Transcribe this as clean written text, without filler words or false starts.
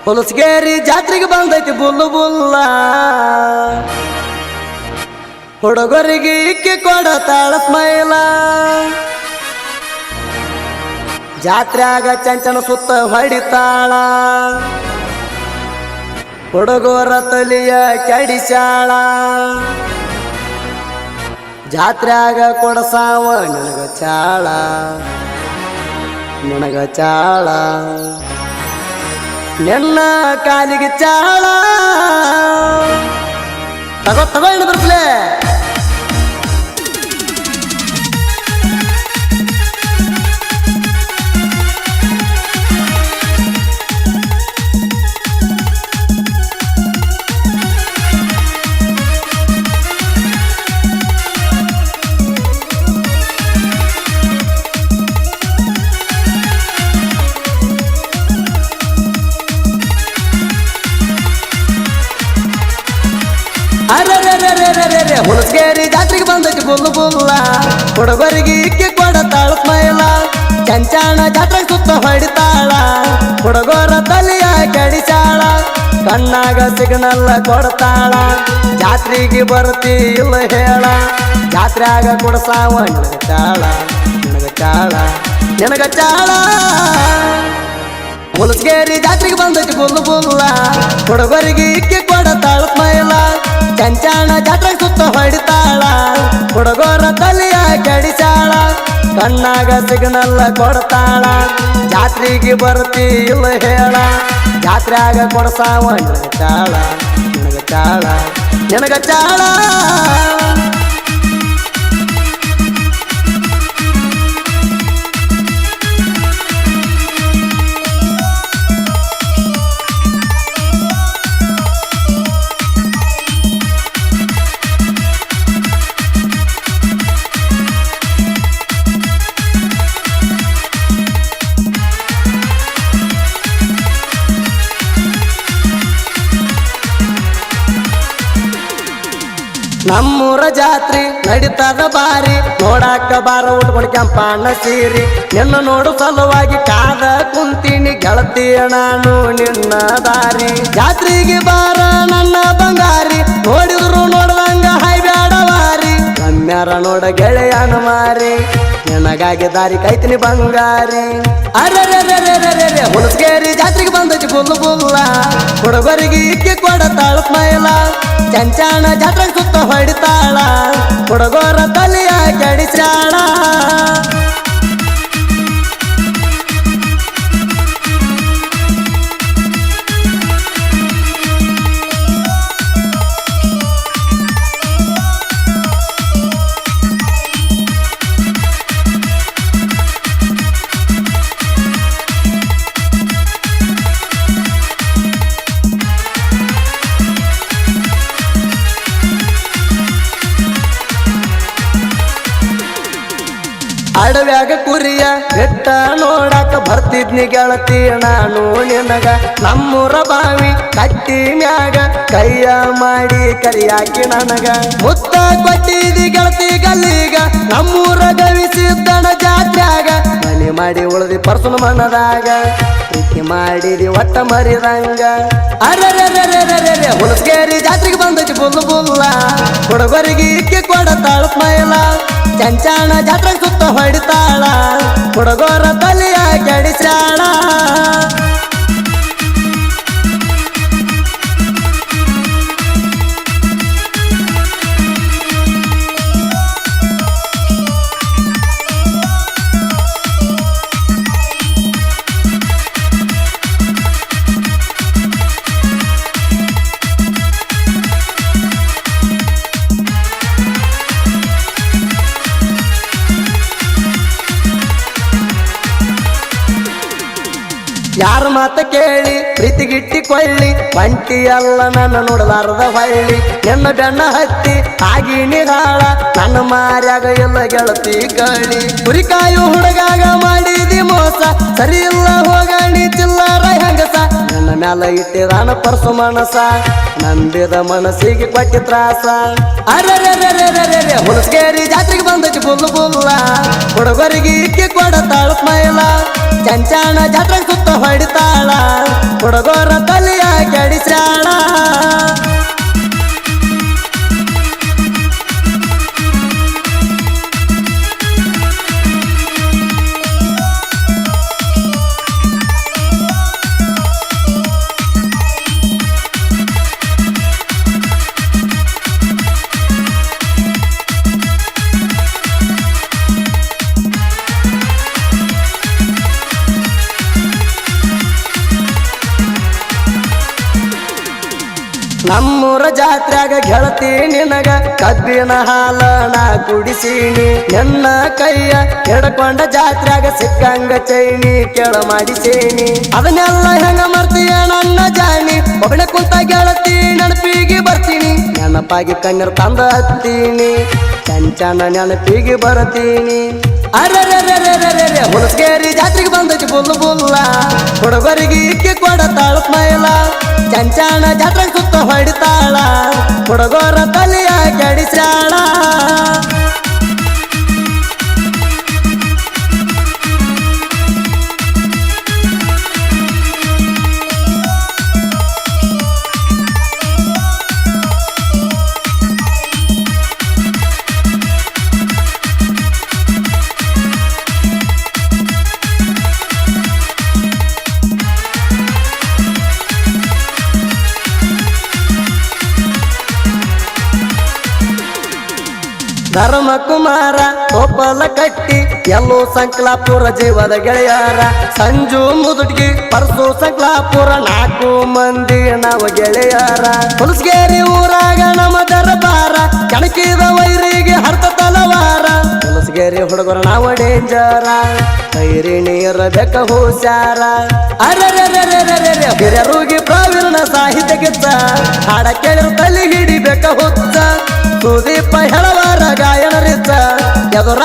ಹೊಲಸ್ಗೇರಿ ಜಾತ್ರೆಗೆ ಬಂದೈತಿ ಬುಲ್ಲು ಬುಲ್ಲ ಹುಡುಗರಿಗೆ ಇಕ್ಕಿ ಕೊಡತಾಳ ಸ್ಮೈಲ ಜಾತ್ರೆಯಾಗ ಚಂಚನ ಸುತ್ತ ಹೊಡಿತಾಳ ಹುಡುಗರ ತಲಿಯ ಕೆಡಿಸಾಳ ಜಾತ್ರೆಯಾಗ ಕೊಡಸಾವ ನನಗ ಚಾಳ ನಿನ್ನ ಕಾಲಿಗೆ ಚಾಳ ತಗೋ ಏನು ಬರ್ತಲೇ ಹುಲಸ್ಗೇರಿ ಜಾತ್ರೆಗೆ ಬಂದೈತಿ ಬುಲ್ಲು ಬುಲ್ಲ ಹುಡುಗರಿಗೆ ಇಕ್ಕಿ ಕೊಡತಾಳ ಸ್ಮೈಲ ಚಂಚಾಣ ಜಾತ್ರೆಗೆ ಸುತ್ತ ಹೊಡಿತಾಳ ಹುಡುಗರ ತಲೆಯ ಕೆಡಿಸಾಳ ಕಣ್ಣಾಗ ಸಿಗ್ನಲ್ಲ ಕೊಡ್ತಾಳ ಜಾತ್ರೆಗೆ ಬರ್ತಿ ಇಲ್ಲ ಹೇಳ ಜಾತ್ರೆಯಾಗ ಕೊಡಸಾವ ನಿನಗ ಚಾಳ ಹುಲಸ್ಗೇರಿ ಜಾತ್ರೆಗೆ ಬಂದೈತಿ ಬುಲ್ಲು ಬುಲ್ಲ ಹುಡುಗರಿಗೆ ಇಕ್ಕಿ ಕೊಡತಾಳ ಸ್ಮೈಲ ಚಂಚಾಣ ಜಾತ್ರೆಗೆ ಸುತ್ತ ಹೊಡಿತಾಳ ಹುಡುಗರ ತಲೆಯ ಕೆಡಿಸಾಳ ಕಣ್ಣಾಗ ಸಿಗ್ನಲ್ಲ ಕೊಡ್ತಾಳ ಜಾತ್ರೆಗೆ ಬರ್ತಿ ಇಲ್ಲ ಹೇಳ ಜಾತ್ರೆಯಾಗ ಕೊಡಸಾವ ನಿನಗ ಚಾಳ ನಮ್ಮೂರ ಜಾತ್ರೆ ನಡೀತದ ಬಾರಿ ನೋಡಾಕ ಬಾರ ಉಟ್ಕೊಂಡು ಕೆಂಪಣ್ಣ ಸೀರಿ ನಿನ್ನ ನೋಡು ಸಲುವಾಗಿ ಕಾದ ಕುಂತೀನಿ ಗೆಳತಿಯ ನಾನು ನಿನ್ನ ದಾರಿ ಜಾತ್ರೆಗೆ ಬಾರ ನನ್ನ ಬಂಗಾರಿ ನೋಡಿದ್ರು ನೋಡ್ದಂಗ ಹೈಬ್ಯಾಡವಾರಿ ಕಮ್ಯಾರ ನೋಡ ಗೆಳೆಯನ ಮಾರಿ ನಿನಗಾಗಿ ದಾರಿ ಕೈತಿನಿ ಬಂಗಾರಿ ಅರೆ ಹುಲಸ್ಗೇರಿ ಜಾತ್ರೆಗೆ ಬಂದೈತಿ ಬುಲ್ಲು ಬುಲ್ಲ ಹುಡುಗರಿಗೆ ಇಕ್ಕಿ ಕೊಡತಾಳ ಸ್ಮೈಲ ಚಂಚಾಣ ಜಾತ್ರೆಗೆ ಸುತ್ತ ಹೊಡಿತಾಳ ಹುಡುಗರ ತಲೆಯ ಕೆಡಿಸಾಳ ಅಡವ್ಯಾಗ ಕುರಿಯ ಬೆಟ್ಟ ನೋಡಾಕ ಬರ್ತಿದ್ನಿ ಗೆಳತಿ ನಾನು ನಿನಗ ನಮ್ಮೂರ ಬಾವಿ ಕಟ್ಟಿ ಮ್ಯಾಗ ಕೈಯ ಮಾಡಿ ಕರಿಯಾಕಿ ನನಗ ಮುತ್ತ ಕೊಟ್ಟಿದಿ ಗೆಳತಿ ಗಲ್ಲಿಗ ನಮ್ಮೂರ ಗವಿಸಿದ್ದಣ ಜಾತ್ರ್ಯಾಗ ಮನೆ ಮಾಡಿ ಉಳಿದಿ ಪರ್ಸನ ಮನದಾಗ ಪ್ರೀತಿ ಮಾಡಿದಿ ಒಟ್ಟ ಮರಿದಂಗ ಅರೆ ಹುಲಸ್ಗೇರಿ ಜಾತ್ರೆಗೆ ಬಂದೈತಿ ಬುಲ್ಲು ಬುಲ್ಲ ಹುಡುಗರಿಗೆ ಇಕ್ಕಿ ಕೊಡತಾಳ ಸ್ಮೈಲ ಚಂಚಾಣ ಜಾತ್ರೆಗೆ ಸುತ್ತ ಹೊಡಿತಾಳ ಹುಡುಗರ ತಲೆಯ ಕೆಡಿಸಾಳ ಯಾರ ಮಾತ ಕೇಳಿ ಪ್ರೀತಿಗಿಟ್ಟಿ ಕೊಳ್ಳಿ ಬಂಟಿ ಅಲ್ಲ ನನ್ನ ನೋಡಲಾರದ ಹೊಳ್ಳಿ ಎನ್ನ ಬೆನ್ನ ಹತ್ತಿ ಆಗಿ ನಿಗಾಳ ನನ್ನ ಮಾರ್ಯಾಗ ಎಲ್ಲ ಗೆಳತಿ ಗಾಳಿ ಕುರಿಕಾಯು ಹುಡುಗಾಗ ಮಾಡಿದಿ ಮೋಸ ಸರಿ ಇಲ್ಲ ಹೋಗಣಿ ಚಿಲ್ಲರ ಹೆಂಗಸ ನನ್ನ ಮ್ಯಾಲ ಇಟ್ಟಿದಾನ ಪರ್ಸು ಮನಸ ನಂಬಿದ ಮನಸ್ಸಿಗೆ ಕೊಟ್ಟಿ ತ್ರಾಸ ಅರೆ ಹುಲಸ್ಗೇರಿ ಜಾತ್ರೆಗೆ ಬಂದೈತಿ ಬುಲ್ಲು ಬುಲ್ಲ ಹುಡುಗರಿಗೆ ಇಕ್ಕಿ ಕೊಡತಾಳ ಸ್ಮೈಲ ಚಂಚಾಣ ಜಾತ್ರೆ ಸುತ್ತ ಹೊಡಿತಾಳ ಹುಡುಗರ ತಲೆಯ ಕೆಡಿಸ್ಯಾಳ ನಮ್ಮೂರ ಜಾತ್ರ್ಯಾಗ ಗೆಳತಿ ನಿನಗ ಕಬ್ಬಿನ ಹಾಲ ನಾ ಕುಡಿಸೀನಿ ನನ್ನ ಕೈಯ ಹಿಡ್ಕೊಂಡ ಜಾತ್ರ್ಯಾಗ ಸಿಕ್ಕಂಗ ಚೈನಿ ಕೆಳ ಮಾಡಿಸೀನಿ ಅದನ್ನೆಲ್ಲ ಹೆಂಗ ಮರ್ತೀಯ ನನ್ನ ಜಾಣಿ ಒಬ್ಬಳೆ ಕುಂತ ಗೆಳತಿ ನೆನಪಿಗೆ ಬರ್ತೀನಿ ನೆನಪಾಗಿ ಕಣ್ಣೀರು ತಂದ ಹತ್ತೀನಿ ಚಂಚನ ನೆನಪಿಗೆ ಬರ್ತೀನಿ ಅರೆ ಹುಲಸ್ಗೇರಿ ಜಾತ್ರೆಗೆ ಬಂದೈತಿ ಬುಲ್ಲು ಬುಲ್ಲ ಹುಡುಗರಿಗೆ ಇಕ್ಕಿ ಕೊಡತಾಳ ಸ್ಮೈಲ ಚಂಚಾಣ ಜಾತ್ರೆ ಸುತ್ತ ಹೊಡಿತಾಳ ಹುಡುಗರ ತಲೆಯ ಕೆಡಿಸ್ಯಾಳ ಧರ್ಮಕುಮಾರ ಒಪ್ಪಲ ಕಟ್ಟಿ ಎಲ್ಲೋ ಸಂಕ್ಲಾಪುರ ಜೀವದ ಗೆಳೆಯರ ಸಂಜು ಮುದುಡ್ಗಿ ಪರ್ಸು ಸಂಕ್ಲಾಪುರ 4 ಮಂದಿ ನಾವು ಗೆಳೆಯರ ಹುಲಸ್ಗೇರಿ ಊರಾಗ ನಮ್ಮ ದರಬಾರ ಕೆಣಕಿದ ವೈರಿಗೆ ಹರ್ತ ತಲವಾರ ಹುಲಸ್ಗೇರಿ ಹುಡುಗರ ನಾವು ಡೇಂಜರ ಕೈರಿ ನೀರ ಬೆಕ್ಕ ಹುಷಾರ ಅರೆ ಹಿರಿಯರುಗಿ ಪ್ರವೀರ್ಣ ಸಾಹಿತ್ಯ ಗಿಚ್ಚ ಹಾಡ ಕೇಳಿರು ತಲೆ ಹಿಡಿಬೇಕ ಹುಚ್ಚ ಸುದೀಪ ಹೇಳವಾರ ಗಾಯನ ರಿಚ್ಚ ಎದುರ